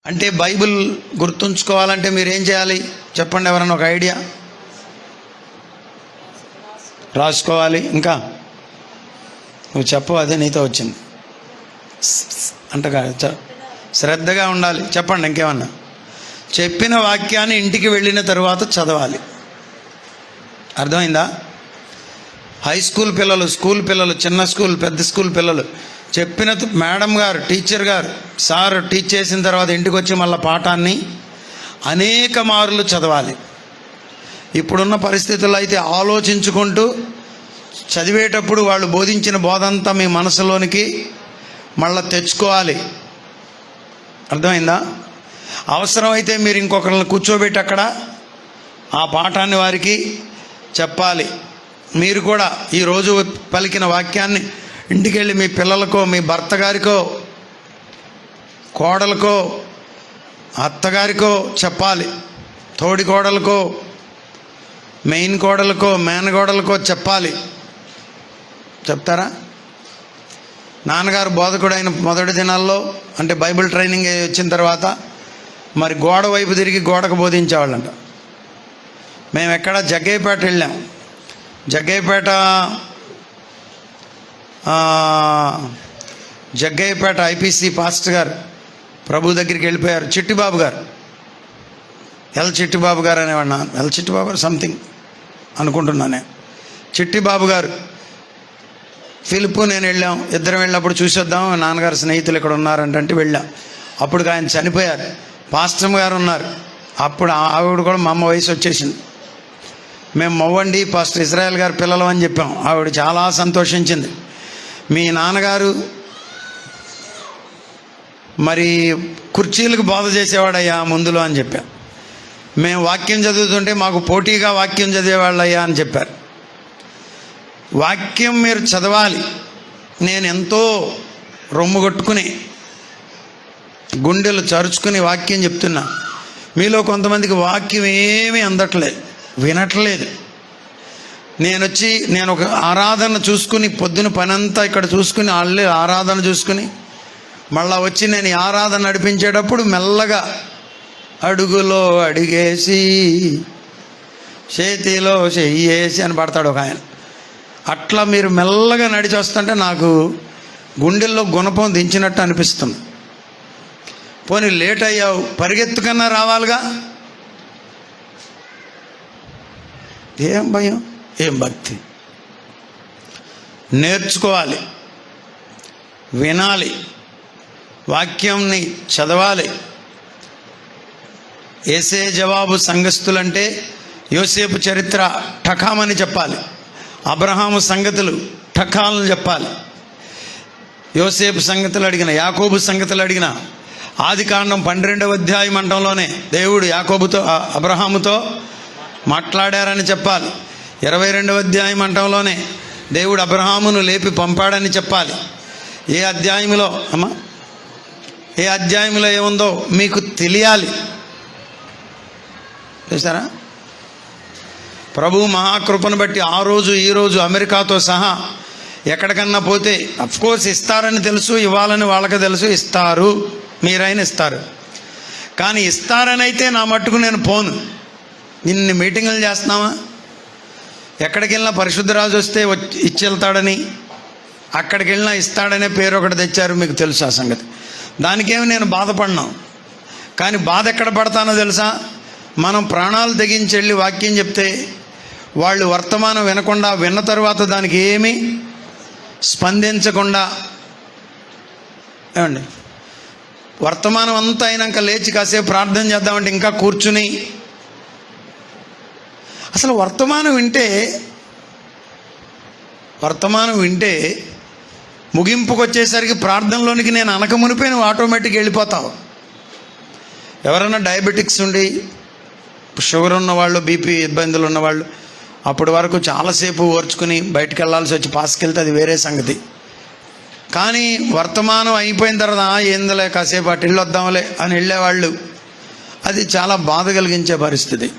అంటే బైబిల్ గుర్తుంచుకోవాలంటే మీరు ఏం చేయాలి చెప్పండి, ఎవరైనా ఒక ఐడియా? రాసుకోవాలి. ఇంకా నువ్వు చెప్పు, అదే నీతో వచ్చింది అంటగా. శ్రద్ధగా ఉండాలి. చెప్పండి ఇంకేమన్నా. చెప్పిన వాక్యాన్ని ఇంటికి వెళ్ళిన తరువాత చదవాలి. అర్థమైందా? హై స్కూల్ పిల్లలు, స్కూల్ పిల్లలు, చిన్న స్కూల్, పెద్ద స్కూల్ పిల్లలు చెప్పిన మేడం గారు, టీచర్ గారు, సార్ టీచ్ చేసిన తర్వాత ఇంటికి వచ్చి మళ్ళీ పాఠాన్ని అనేక మార్లు చదవాలి. ఇప్పుడున్న పరిస్థితుల్లో అయితే ఆలోచించుకుంటూ చదివేటప్పుడు వాళ్ళు బోధించిన బోధంతా మీ మనసులోనికి మళ్ళీ తెచ్చుకోవాలి. అర్థమైందా? అవసరమైతే మీరు ఇంకొకరిని కూర్చోబెట్టి అక్కడ ఆ పాఠాన్ని వారికి చెప్పాలి. మీరు కూడా ఈరోజు పలికిన వాక్యాన్ని ఇంటికి వెళ్ళి మీ పిల్లలకో, మీ భర్త గారికో, కోడలకో, అత్తగారికో చెప్పాలి. తోడి కోడలకో, మెయిన్ కోడలకో, మేనగోడలకో చెప్పాలి. చెప్తారా? నాన్నగారు బోధకుడు అయిన మొదటి దినాల్లో, అంటే బైబిల్ ట్రైనింగ్ వచ్చిన తర్వాత మరి గోడ వైపు తిరిగి గోడకు బోధించేవాళ్ళంట. మేము ఎక్కడ జగ్గయ్యపేట వెళ్ళాం. జగ్గయ్యపేట ఐపీసీ పాస్టర్ గారు ప్రభు దగ్గరికి వెళ్ళిపోయారు. చిట్టిబాబు గారు, చిట్టిబాబు గారు అనేవాడినా, చిట్టిబాబు గారు సంథింగ్ అనుకుంటున్నానే. చిట్టిబాబు గారు, ఫిలిప్, నేను వెళ్ళాం. ఇద్దరం వెళ్ళినప్పుడు చూసొద్దాం, నాన్నగారు స్నేహితులు ఇక్కడ ఉన్నారంటే వెళ్ళాం. అప్పుడు ఆయన చనిపోయారు. పాస్టర్ గారు ఉన్నారు. అప్పుడు ఆవిడ కూడా మా అమ్మ వయసు వచ్చేసింది. మేము మవ్వండి పాస్టర్ ఇజ్రాయెల్ గారు పిల్లలు అని చెప్పాం. ఆవిడ చాలా సంతోషించింది. మీ నాన్నగారు మరి కుర్చీలకు బోధ చేసేవాడయ్యా ముందులో అని చెప్పాం. మేము వాక్యం చదువుతుంటే మాకు పోటీగా వాక్యం చదివేవాళ్ళయ్యా అని చెప్పారు. వాక్యం మీరు చదవాలి. నేను ఎంతో రొమ్ము కొట్టుకుని గుండెలు చరుచుకుని వాక్యం చెప్తున్నా. మీలో కొంతమందికి వాక్యం ఏమీ అందట్లేదు, వినట్లేదు. నేను ఒక ఆరాధన చూసుకుని పొద్దున పనంతా ఇక్కడ చూసుకుని వాళ్ళే ఆరాధన చూసుకుని మళ్ళా వచ్చి నేను ఈ ఆరాధన నడిపించేటప్పుడు మెల్లగా అడుగులో అడిగేసి చేతిలో చెయ్యేసి అని పడతాడు ఒక ఆయన. అట్లా మీరు మెల్లగా నడిచి వస్తుంటే నాకు గుండెల్లో గుణపం దించినట్టు అనిపిస్తుంది. పోనీ లేట్ అయ్యావు, పరిగెత్తుకన్నా రావాలిగా. ఏం భయం, ఏం భక్తి. నేర్చుకోవాలి, వినాలి, వాక్యంని చదవాలి. యేసే జవాబు సంఘస్థులంటే యోసేపు చరిత్ర ఠకామని చెప్పాలి. అబ్రహాము సంగతులు ఠకాలను చెప్పాలి. యోసేపు సంగతులు అడిగిన, యాకోబు సంగతులు అడిగిన, ఆదికాండం 12వ అధ్యాయం అంటంలోనే దేవుడు యాకోబుతో, అబ్రహాముతో మాట్లాడారని చెప్పాలి. 22వ అధ్యాయం అంటంలోనే దేవుడు అబ్రహామును లేపి పంపాడని చెప్పాలి. ఏ అధ్యాయంలో ఏముందో మీకు తెలియాలి. చూసారా? ప్రభు మహాకృపను బట్టి ఆ రోజు ఈరోజు అమెరికాతో సహా ఎక్కడికన్నా పోతే అఫ్కోర్స్ ఇస్తారని తెలుసు, ఇవ్వాలని వాళ్ళకి తెలుసు, ఇస్తారు, మీరైనా ఇస్తారు. కానీ ఇస్తారని అయితే నా మట్టుకు నేను పోను. ఇన్ని మీటింగులు చేస్తున్నామా? ఎక్కడికి వెళ్ళినా పరిశుద్ధరాజు వస్తే ఇచ్చి వెళ్తాడని, అక్కడికి వెళ్ళినా ఇస్తాడనే పేరు ఒకటి తెచ్చారు, మీకు తెలుసు ఆ సంగతి. దానికేమి నేను బాధపడినా. కానీ బాధ ఎక్కడ పడతానో తెలుసా? మనం ప్రాణాలు తెగించి వెళ్ళి వాక్యం చెప్తే వాళ్ళు వర్తమానం వినకుండా, విన్న తర్వాత దానికి ఏమీ స్పందించకుండా, ఏమండి, వర్తమానం అంతా అయినాక లేచి కాసేపు ప్రార్థన చేద్దామంటే ఇంకా కూర్చుని, అసలు వర్తమానం వింటే ముగింపుకు వచ్చేసరికి ప్రార్థనలోనికి నేను అనక మునిపే నువ్వు ఆటోమేటిక్గా వెళ్ళిపోతావు. ఎవరైనా డయాబెటిక్స్ ఉండి, షుగర్ ఉన్నవాళ్ళు, బీపీ ఇబ్బందులు ఉన్నవాళ్ళు అప్పటి వరకు చాలాసేపు ఓర్చుకుని బయటకు వెళ్ళాల్సి వచ్చి పాసుకెళ్తే అది వేరే సంగతి. కానీ వర్తమానం అయిపోయిన తర్వాత ఏందలే కాసేపు అటు వెళ్ళొద్దాంలే అని వెళ్ళేవాళ్ళు, అది చాలా బాధ కలిగించే పరిస్థితి.